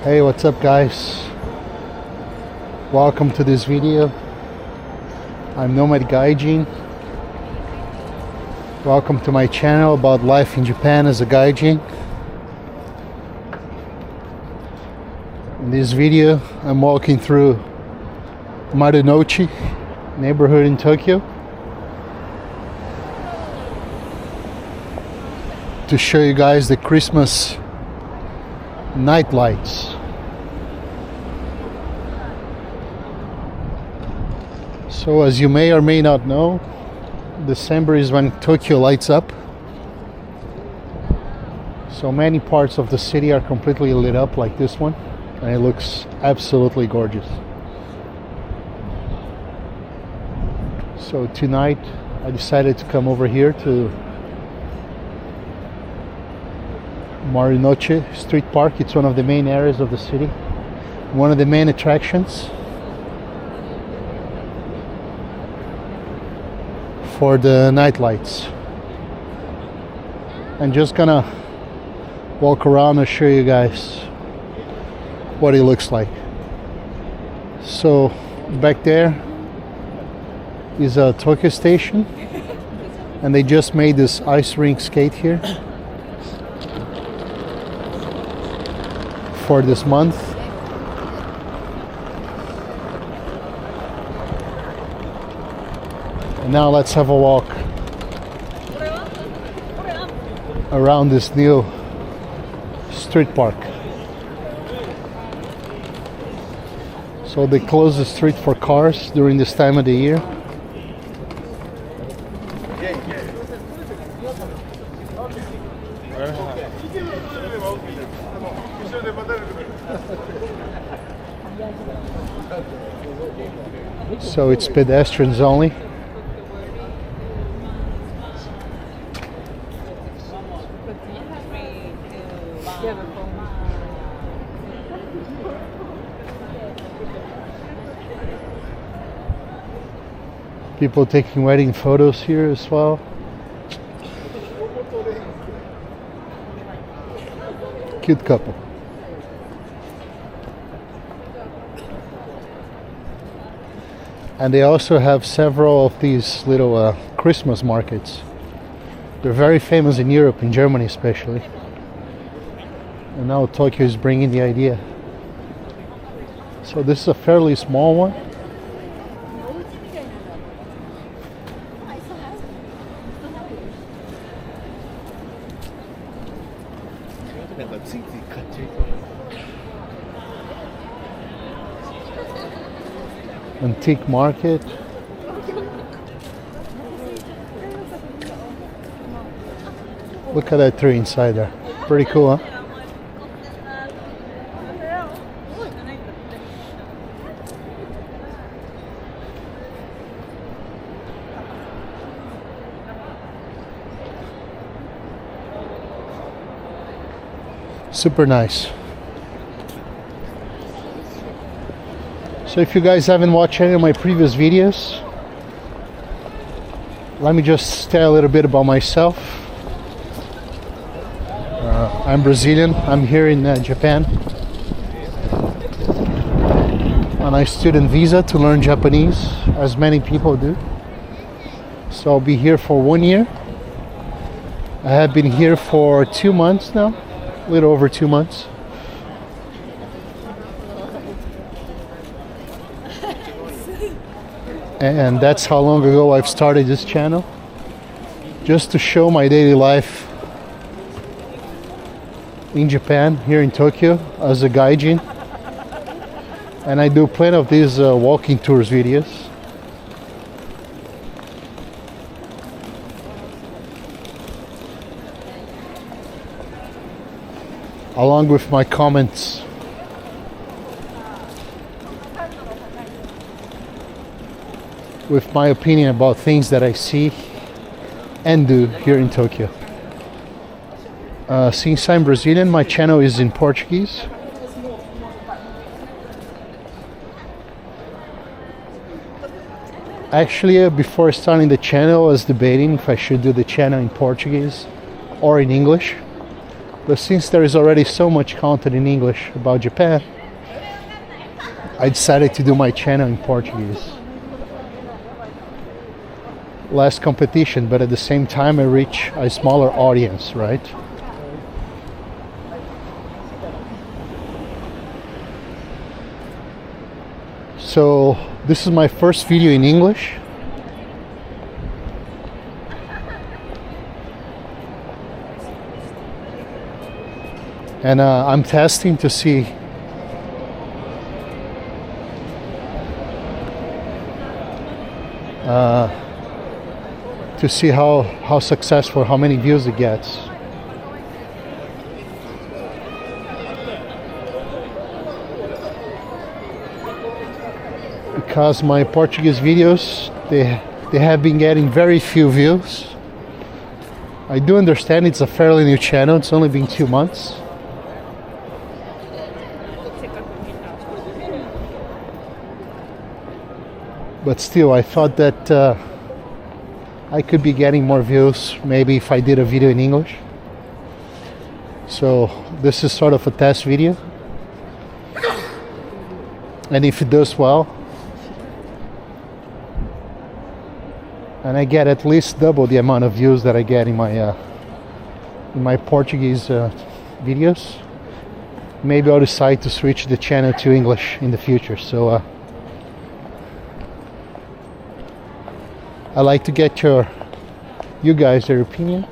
Hey, what's up guys? Welcome to this video. I'm Nomad Gaijin. Welcome to my channel about life in Japan as a gaijin. In this video, I'm walking through Marunouchi neighborhood in Tokyo to show you guys the Christmas night lights. So as you may or may not know, December is when Tokyo lights up. So many parts of the city are completely lit up like this one, and it looks absolutely gorgeous. So tonight I decided to come over here to Marunouchi Street Park. It's one of the main areas of the city, one of the main attractions for the night lights. I'm just gonna walk around and show you guys what it looks like. So back there is a Tokyo Station, and they just made this ice rink skate here for this month. And now let's have a walk around this new street park. So they close the street for cars during this time of the year. So it's pedestrians only. People taking wedding photos here as well. Cute couple. And they also have several of these little Christmas markets. They're very famous in Europe, in Germany especially. And now Tokyo is bringing the idea. So this is a fairly small one. Antique market. Look at that tree inside there. Pretty cool, huh? Super nice. So if you guys haven't watched any of my previous videos, let me just tell a little bit about myself. I'm Brazilian. I'm here in Japan on a student visa to learn Japanese, as many people do. So I'll be here for 1 year. I have been here for 2 months now, a little over 2 months. And that's how long ago I've started this channel, just to show my daily life in Japan, here in Tokyo, as a gaijin. And I do plenty of these walking tours videos. Along with my comments. With my opinion about things that I see and do here in Tokyo. Since I'm Brazilian, my channel is in Portuguese. Actually, before starting the channel, I was debating if I should do the channel in Portuguese or in English. But since there is already so much content in English about Japan, I decided to do my channel in Portuguese. Less competition, but at the same time I reach a smaller audience, right? So this is my first video in English. And I'm testing to see how successful, how many views it gets. Because my Portuguese videos, they have been getting very few views. I do understand it's a fairly new channel, it's only been 2 months. But still, I thought that I could be getting more views maybe if I did a video in English. So this is sort of a test video. And if it does well, and I get at least double the amount of views that I get in my Portuguese videos, maybe I'll decide to switch the channel to English in the future. So I like to get you guys their opinion.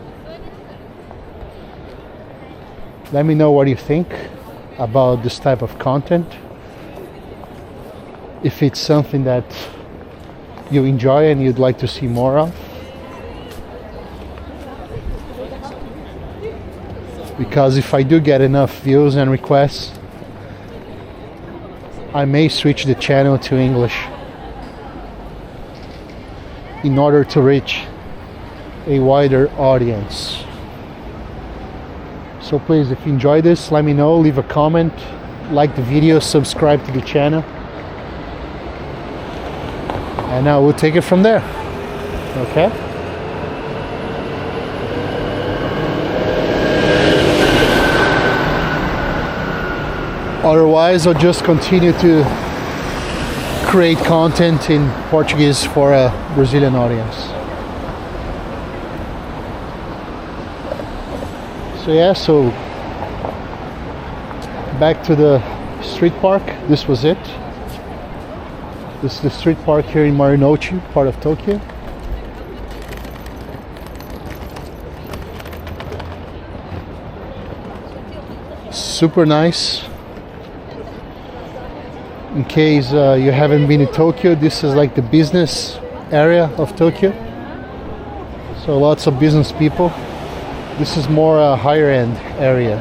Let me know what you think about this type of content. If it's something that you enjoy and you'd like to see more of. Because if I do get enough views and requests, I may switch the channel to English in order to reach a wider audience. So please, if you enjoy this, let me know, leave a comment, like the video, subscribe to the channel, and now we'll take it from there. Okay? Otherwise, I'll just continue to create content in Portuguese for a Brazilian audience. So yeah, so back to the street park. This was it. This is the street park here in Marunouchi, part of Tokyo. Super nice. In case you haven't been to Tokyo, this is like the business area of Tokyo. So lots of business people. This is more a higher end area,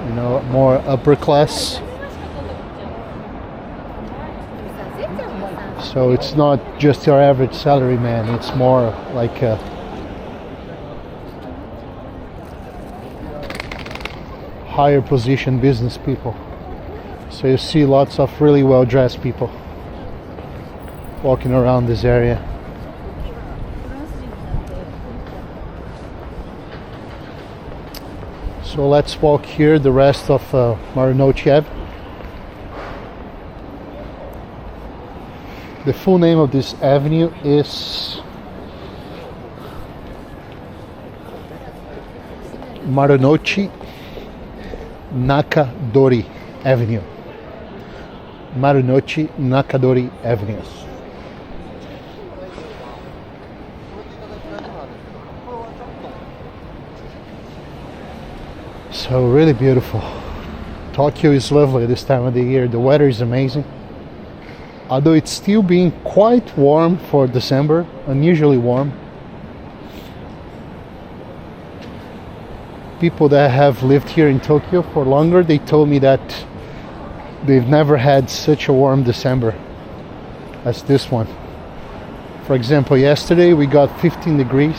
you know, more upper class. So it's not just your average salaryman, it's more like a higher position business people. So you see lots of really well dressed people walking around this area. So let's walk here the rest of Marunouchi Avenue. The full name of this avenue is Marunouchi Nakadori Avenue. Marunouchi Nakadori Avenue. So really beautiful. Tokyo is lovely this time of the year. The weather is amazing. Although it's still being quite warm for December, unusually warm. People that have lived here in Tokyo for longer, they told me that they've never had such a warm December as this one. For example, yesterday we got 15 degrees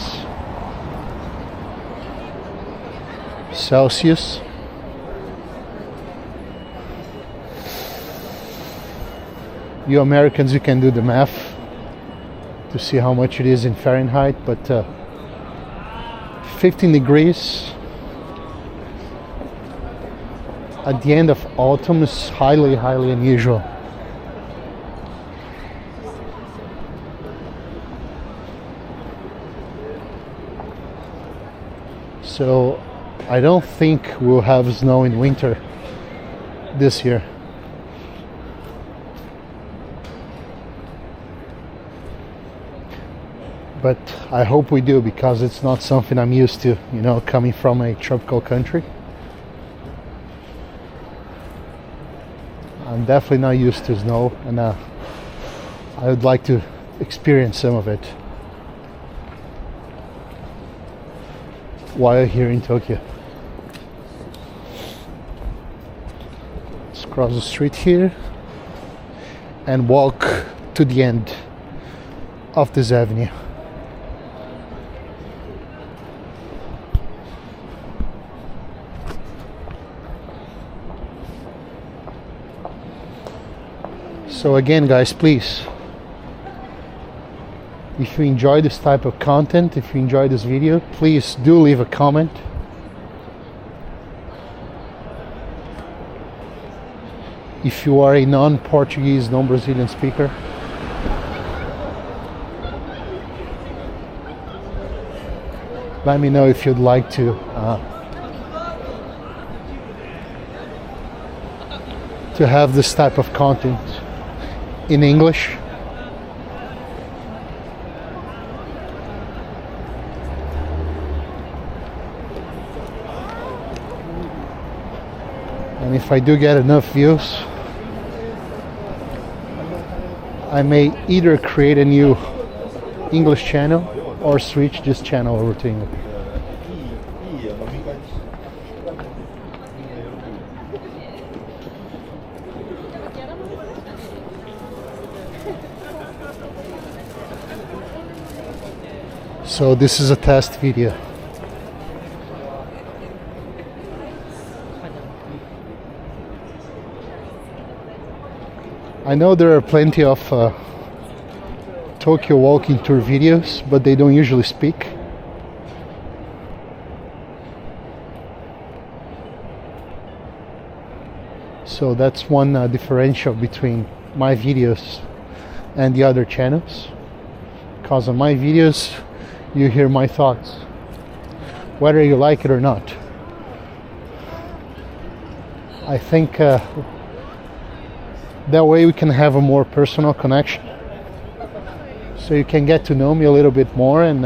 Celsius. You Americans, you can do the math to see how much it is in Fahrenheit, but 15 degrees at the end of autumn is highly, highly unusual. So I don't think we'll have snow in winter this year. But I hope we do, because it's not something I'm used to, you know, coming from a tropical country. I'm definitely not used to snow, and I would like to experience some of it while here in Tokyo. Let's cross the street here and walk to the end of this avenue. So again, guys, please, if you enjoy this type of content, if you enjoy this video, please do leave a comment. If you are a non-Portuguese, non-Brazilian speaker, let me know if you'd like to have this type of content in English. And if I do get enough views, I may either create a new English channel or switch this channel over to English. So this is a test video. I know there are plenty of Tokyo walking tour videos, but they don't usually speak. So that's one differential between my videos and the other channels. Because on my videos, you hear my thoughts, whether you like it or not. I think that way we can have a more personal connection, so you can get to know me a little bit more and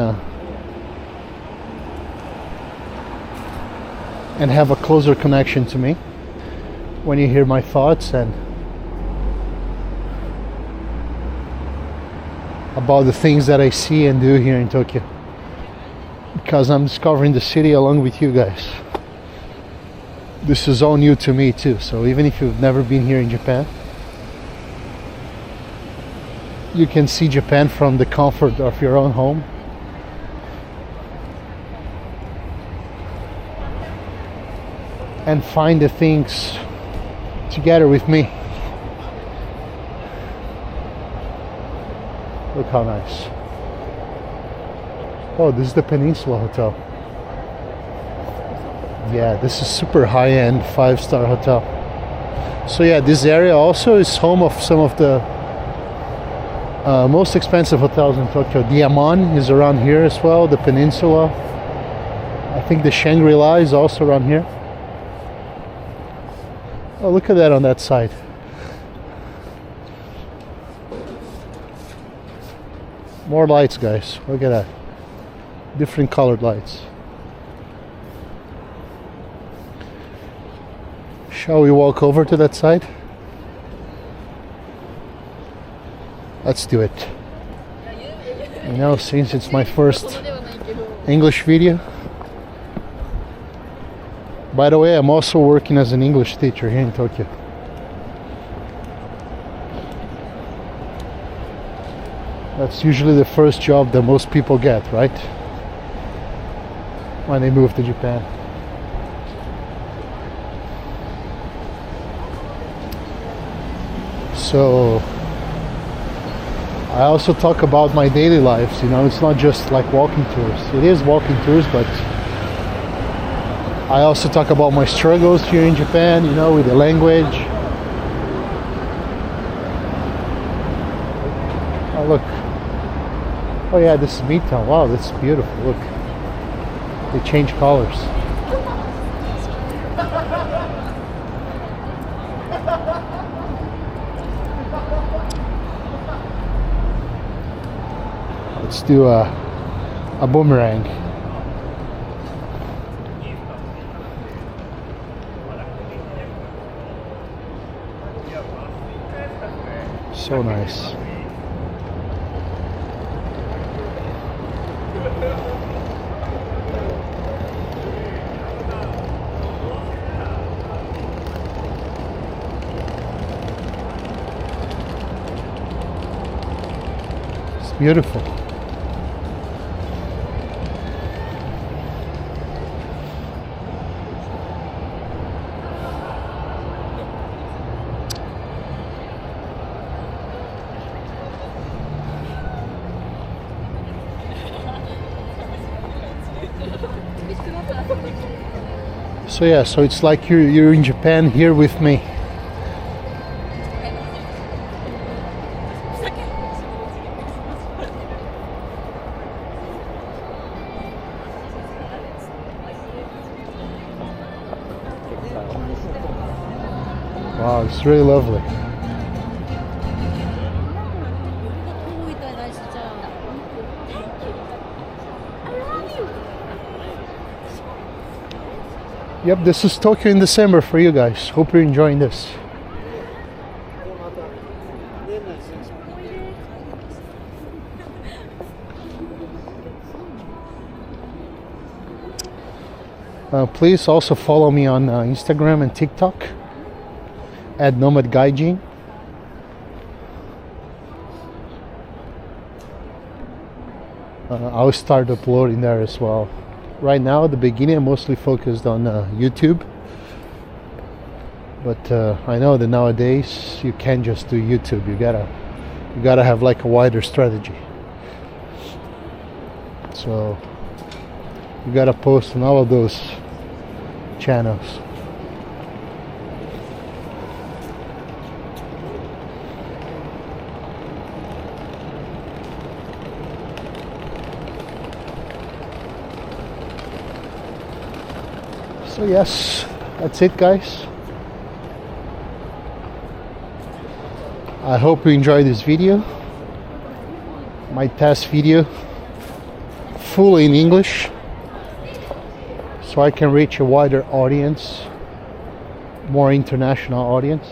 have a closer connection to me when you hear my thoughts and about the things that I see and do here in Tokyo, because I'm discovering the city along with you guys. This is all new to me too, so even if you've never been here in Japan, you can see Japan from the comfort of your own home. And find the things together with me. Look how nice. Oh, this is the Peninsula Hotel. Yeah, this is super high-end 5-star hotel. So yeah, this area also is home of some of the most expensive hotels in Tokyo. The Aman is around here as well, the Peninsula. I think the Shangri-La is also around here. Oh, look at that on that side. More lights, guys. Look at that. Different colored lights. Shall we walk over to that side? Let's do it. You know, since it's my first English video. By the way, I'm also working as an English teacher here in Tokyo. That's usually the first job that most people get, right? When they move to Japan. So I also talk about my daily lives, you know, it's not just like walking tours. It is walking tours, but I also talk about my struggles here in Japan, you know, with the language. Oh, look. Oh yeah, this is Midtown. Wow, this is beautiful. Look. They change colors. Let's do a boomerang. So nice. It's beautiful. So yeah, so it's like you're in Japan here with me. Wow, it's really lovely. Yep, this is Tokyo in December for you guys. Hope you're enjoying this. Please also follow me on Instagram and TikTok at Nomad Gaijin. I'll start uploading there as well. Right now, at the beginning, I'm mostly focused on YouTube. But I know that nowadays you can't just do YouTube. You gotta have like a wider strategy. So you gotta post on all of those channels. So yes, that's it guys. I hope you enjoyed this video. My test video fully in English so I can reach a wider audience, more international audience.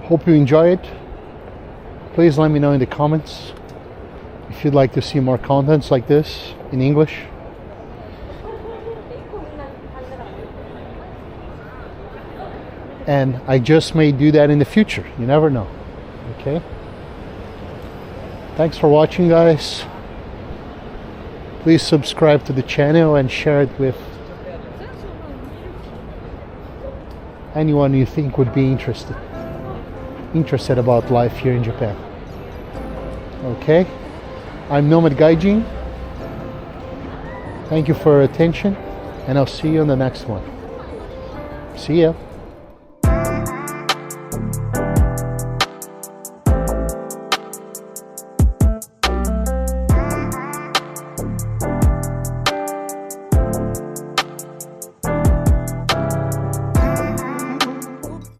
Hope you enjoy it. Please let me know in the comments if you'd like to see more contents like this in English. And I just may do that in the future. You never know. Okay? Thanks for watching, guys. Please subscribe to the channel and share it with anyone you think would be interested about life here in Japan. Okay? I'm Nomad Gaijin. Thank you for your attention, and I'll see you on the next one. See ya.